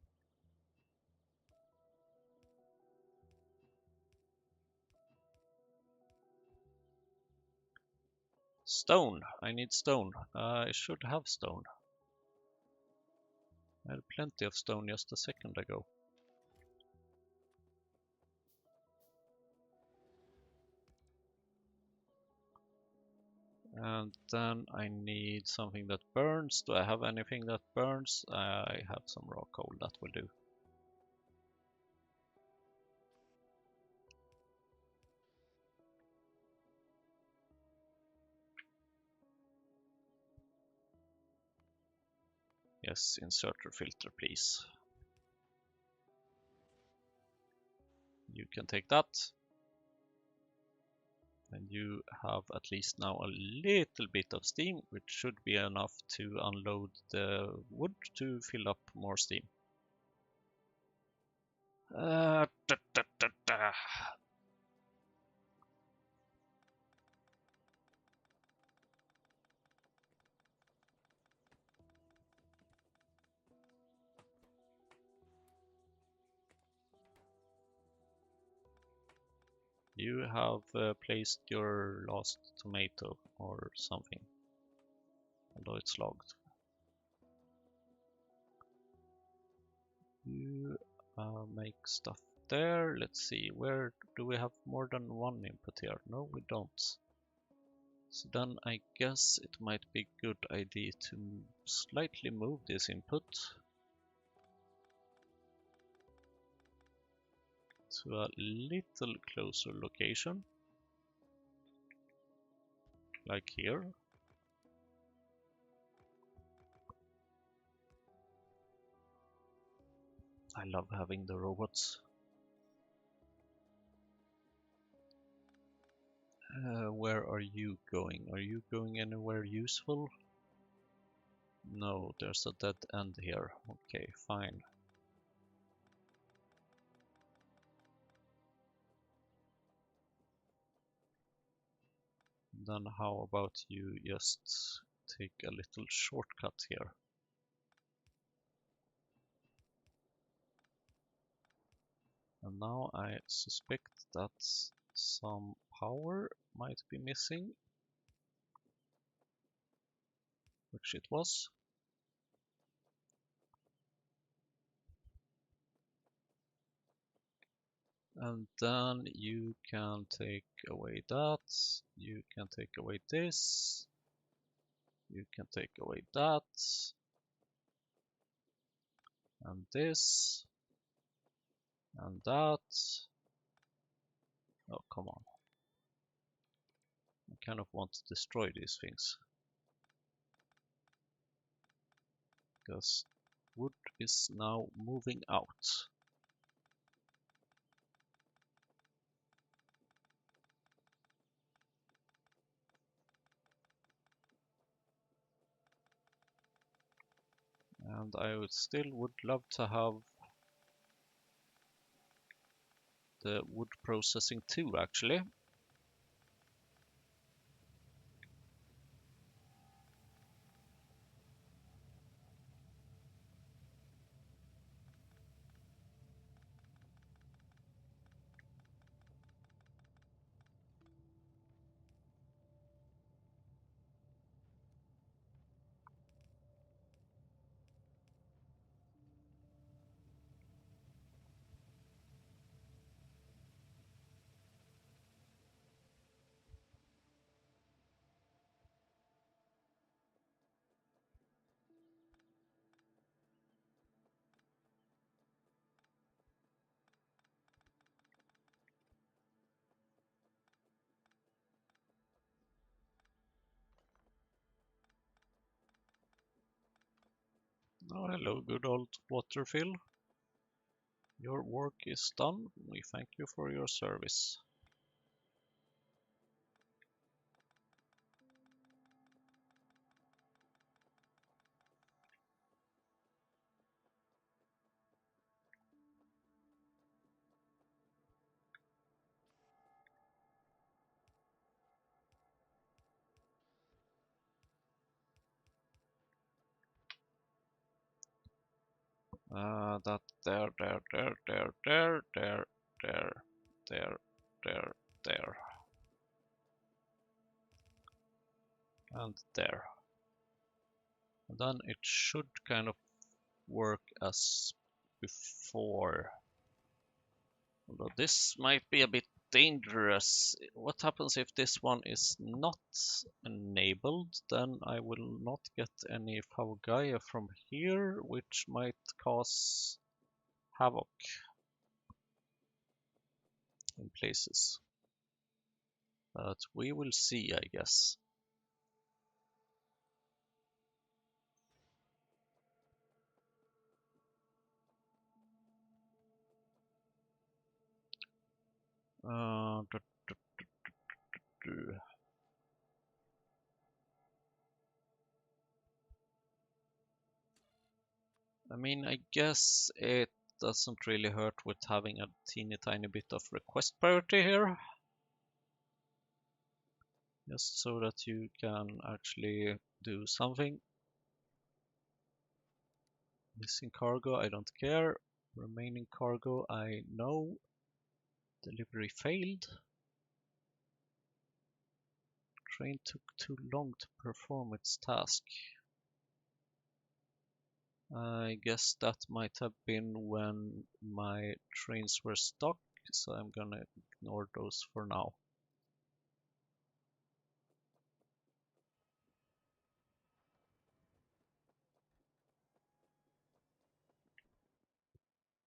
Stone. I need stone. I should have stone. I had plenty of stone just a second ago. And then I need something that burns. Do I have anything that burns? I have some raw coal, that will do. Yes, inserter filter, please. You can take that. And you have at least now a little bit of steam, which should be enough to unload the wood to fill up more steam. Da, da, da. You have placed your last tomato or something, although it's logged. You make stuff there. Let's see, where do we have more than one input here? No, we don't. So then I guess it might be a good idea to slightly move this input to a little closer location, like here. I love having the robots. Where are you going? Are you going anywhere useful? No, there's a dead end here. Okay, fine. Then how about you just take a little shortcut here? And now I suspect that some power might be missing, which it was. And then you can take away that, you can take away this, you can take away that, and this, and that. Oh, come on. I kind of want to destroy these things, because wood is now moving out. And I still would love to have the wood processing too, actually. Oh, hello, good old waterfill. Your work is done. We thank you for your service. That there, and there. And then it should kind of work as before. Although this might be a bit dangerous. What happens if this one is not enabled? Then I will not get any Favogaya from here, which might cause havoc in places. But we will see, I guess. Uh, du- du- du. I mean, I guess it doesn't really hurt with having a teeny tiny bit of request priority here. Just so that you can actually do something. Missing cargo, I don't care. Remaining cargo, I know. Delivery failed. Train took too long to perform its task. I guess that might have been when my trains were stuck, so I'm gonna ignore those for now.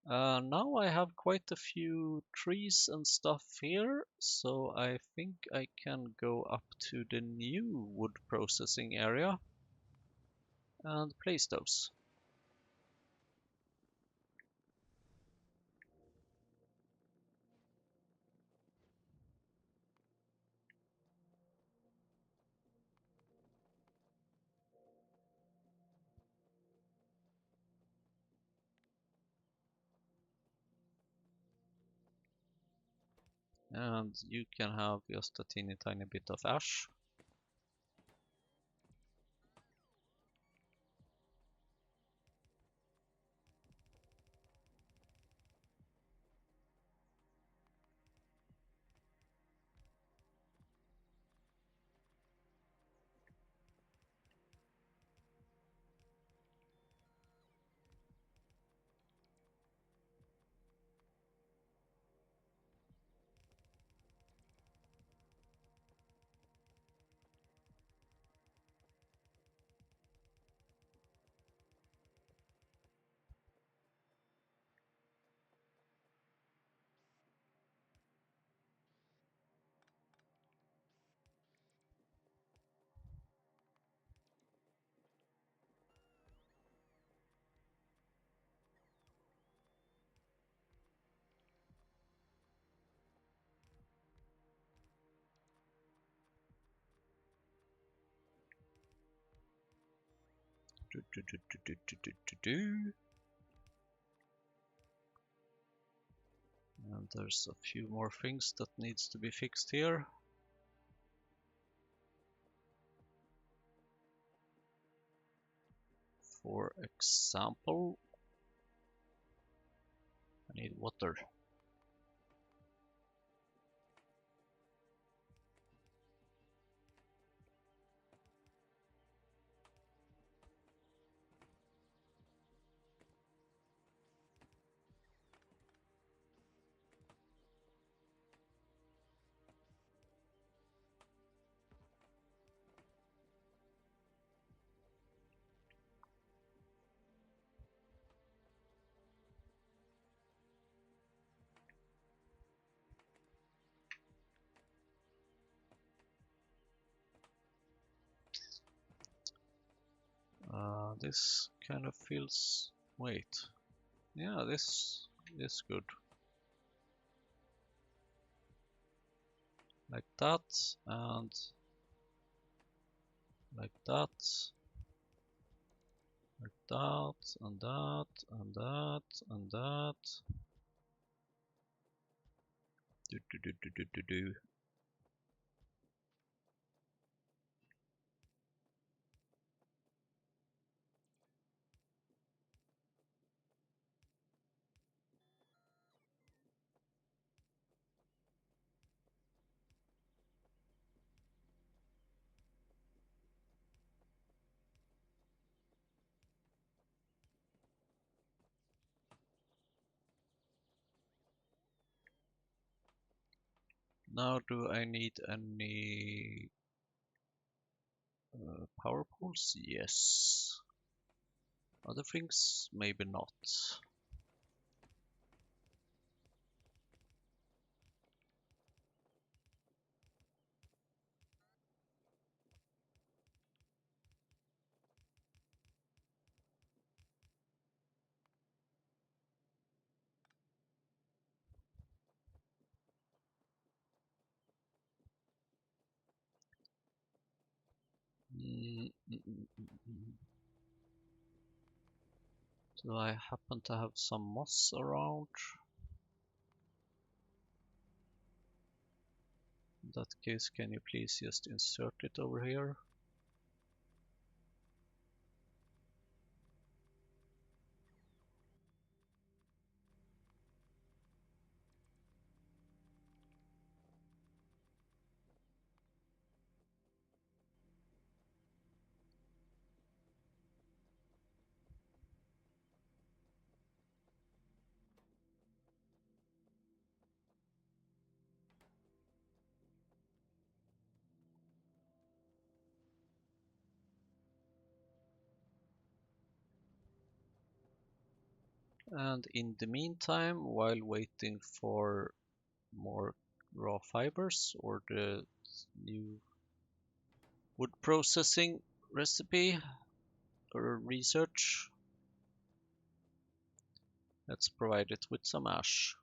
Now I have quite a few trees and stuff here, so I think I can go up to the new wood processing area and place those. And you can have just a teeny tiny bit of ash. Do, do, do, do, do, do, do, do. And there's a few more things that needs to be fixed here. For example, I need water. This kind of feels... Wait. Yeah, this is good. Like that, and like that, like that, and that, and that, and that. Do, do, do, do, do, do, do. Now, do I need any power poles? Yes. Other things? Maybe not. Mm, mm, mm, mm, mm. Do I happen to have some moss around? In that case, can you please just insert it over here? And in the meantime, while waiting for more raw fibers or the new wood processing recipe or research, let's provide it with some ash.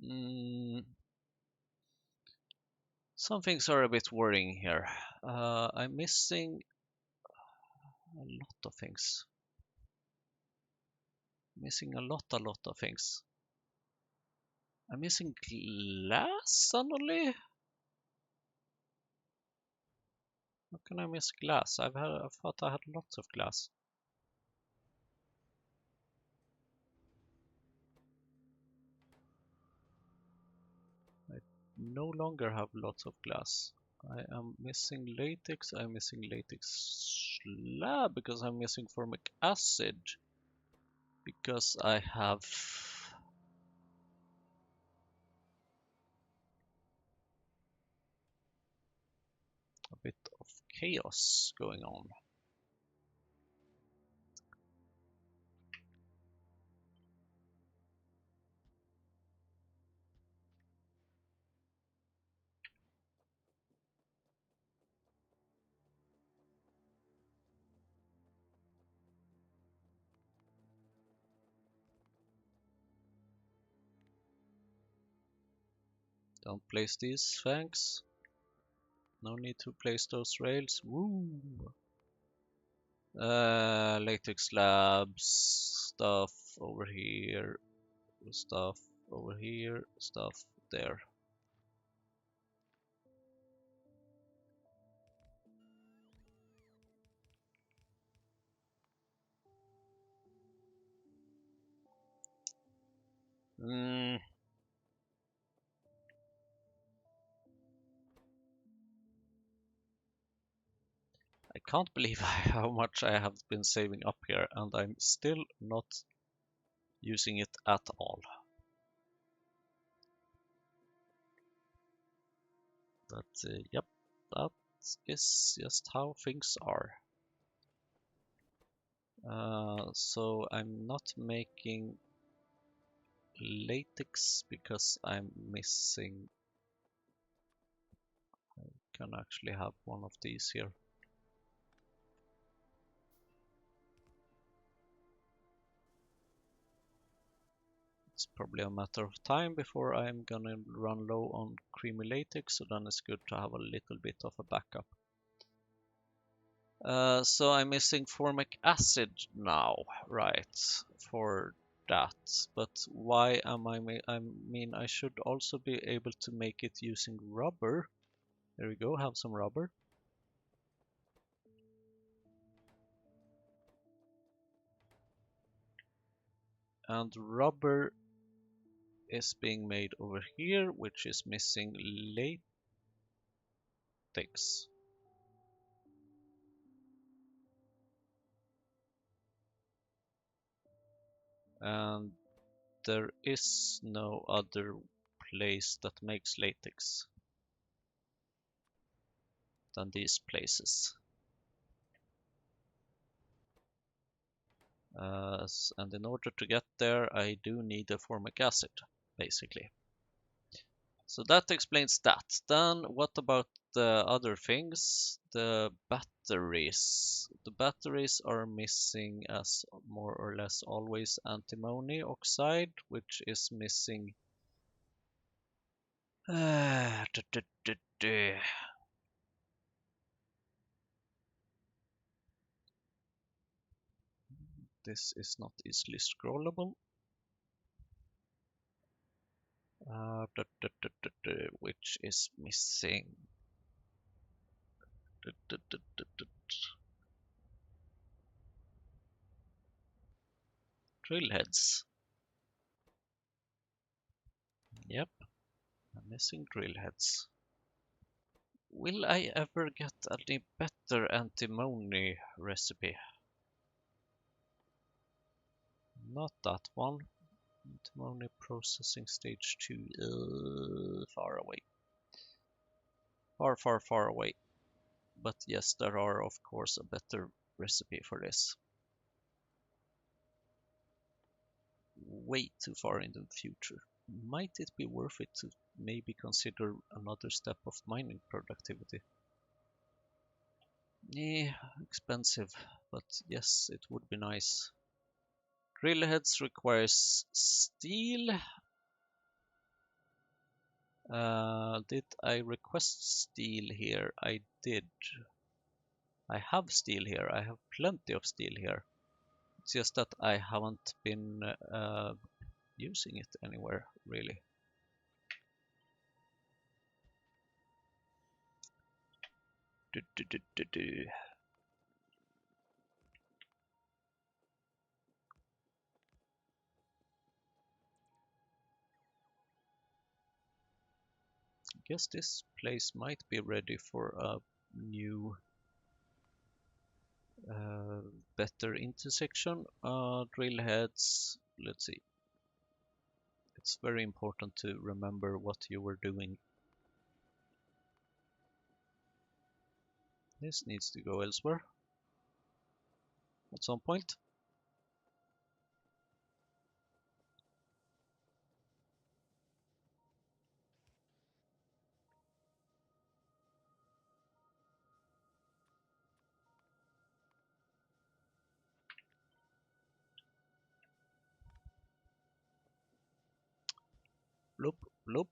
Mm, some things are a bit worrying here. I'm missing a lot of things. Missing a lot of things. I'm missing glass suddenly? How can I miss glass? I thought I had lots of glass. I no longer have lots of glass. I am missing latex. I'm missing latex slab because I'm missing formic acid. Because I have a bit of chaos going on. Don't place these, thanks. No need to place those rails. Woo! Latex slabs, stuff over here, stuff over here, stuff there. Mm. I can't believe how much I have been saving up here, and I'm still not using it at all. But yep, that is just how things are. So I'm not making latex because I'm missing. I can actually have one of these here. It's probably a matter of time before I'm gonna run low on creamy latex, so then it's good to have a little bit of a backup. So I'm missing formic acid now, right, for that. But why am I mean, I should also be able to make it using rubber. There we go, have some rubber. And rubber is being made over here, which is missing latex. And there is no other place that makes latex than these places. And in order to get there, I do need a formic acid, basically. So that explains that. Then what about the other things? The batteries. The batteries are missing, as more or less always, antimony oxide, which is missing. This is not easily scrollable. Which is missing. Drill heads. Yep, I'm missing drill heads. Will I ever get any better antimony recipe? Not that one. Antimony processing stage 2. Far away. Far away. But yes, there are of course a better recipe for this. Way too far in the future. Might it be worth it to maybe consider another step of mining productivity? Yeah, expensive, but yes, it would be nice. Drill heads requires steel. Did I request steel here? I did. I have steel here. I have plenty of steel here. It's just that I haven't been using it anywhere, really. I guess this place might be ready for a new better intersection. Drill heads. Let's see. It's very important to remember what you were doing. This needs to go elsewhere at some point. Bloop, bloop.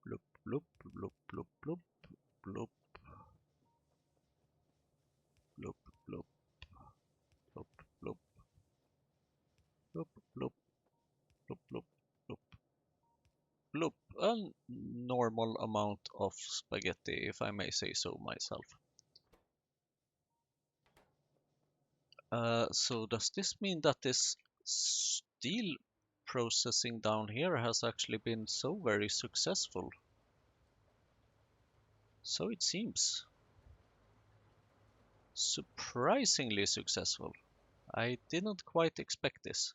Bloop, bloop, bloop, bloop, bloop, bloop, bloop, bloop, bloop, bloop, bloop, bloop, bloop, bloop, bloop, bloop. A normal amount of spaghetti, if I may say so myself. So does this mean that this steel processing down here has actually been so very successful? So it seems. Surprisingly successful. I didn't quite expect this.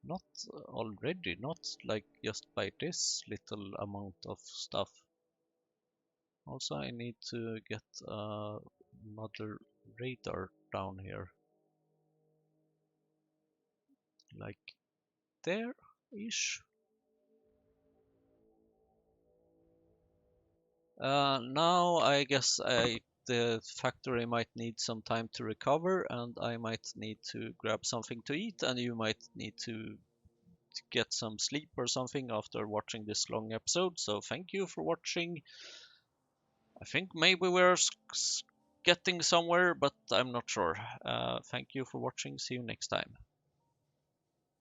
Not already, not like just by this little amount of stuff. Also, I need to get another radar down here. Like there-ish. Now I guess the factory might need some time to recover, and I might need to grab something to eat, and you might need to get some sleep or something after watching this long episode. So thank you for watching. I think maybe we're getting somewhere, but I'm not sure. Thank you for watching. See you next time.